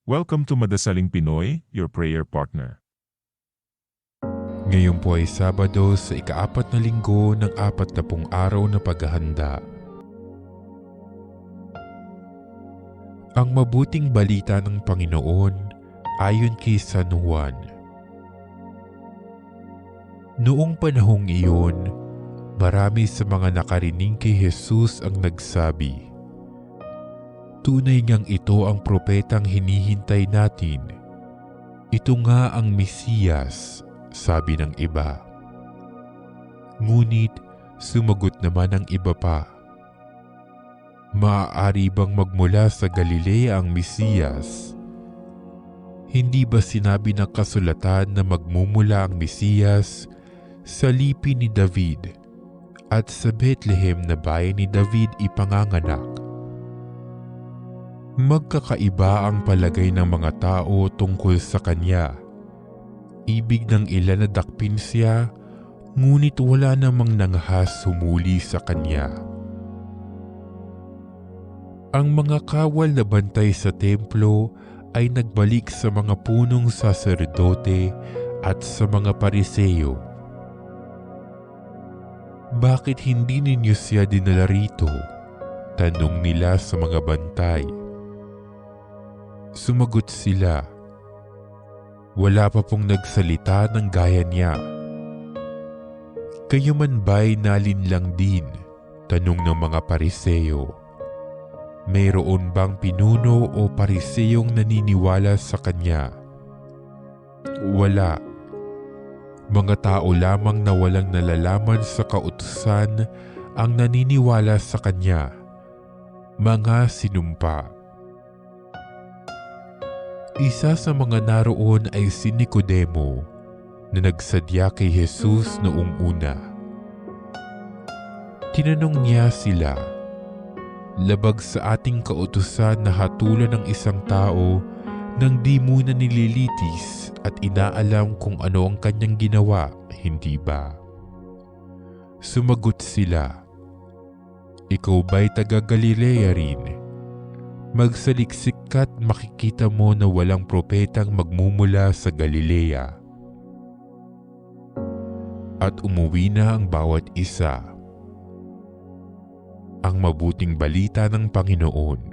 Welcome to Madasaling Pinoy, your prayer partner. Ngayon po ay Sabado sa ika-4 na linggo ng 40 araw na paghahanda. Ang mabuting balita ng Panginoon ayon kay San Juan. Noong panahong iyon, marami sa mga nakarinig kay Jesus ang nagsabi, "Tunay ngang ito ang propetang hinihintay natin. Ito nga ang Mesiyas," sabi ng iba. Ngunit sumagot naman ang iba pa, "Maaari bang magmula sa Galilea ang Mesiyas? Hindi ba sinabi ng kasulatan na magmumula ang Mesiyas sa lipi ni David at sa Bethlehem na bayan ni David ipanganganak?" Magkakaiba ang palagay ng mga tao tungkol sa kanya. Ibig ng ilan na dakpin siya, ngunit wala namang nanghas sumuli sa kanya. Ang mga kawal na bantay sa templo ay nagbalik sa mga punong saserdote at sa mga Pariseo. "Bakit hindi ninyo siya dinala rito?" tanong nila sa mga bantay. Sumagot sila, "Wala pa pong nagsalita ng gaya niya." "Kayo man ba'y nalinlang din?" tanong ng mga Pariseo. "Mayroon bang pinuno o Pariseyong naniniwala sa kanya?" "Wala. Mga tao lamang na walang nalalaman sa kautusan ang naniniwala sa kanya." Mga sinumpa. Isa sa mga naroon ay si Nicodemo na nagsadya kay Jesus noong una. Tinanong niya sila, "Labag sa ating kautusan na hatulan ng isang tao nang di muna nililitis at inaalam kung ano ang kanyang ginawa, hindi ba?" Sumagot sila, "Ikaw ba'y taga Galilea rin? Magsaliksik ka't makikita mo na walang propetang magmumula sa Galilea." At umuwi na ang bawat isa. Ang mabuting balita ng Panginoon.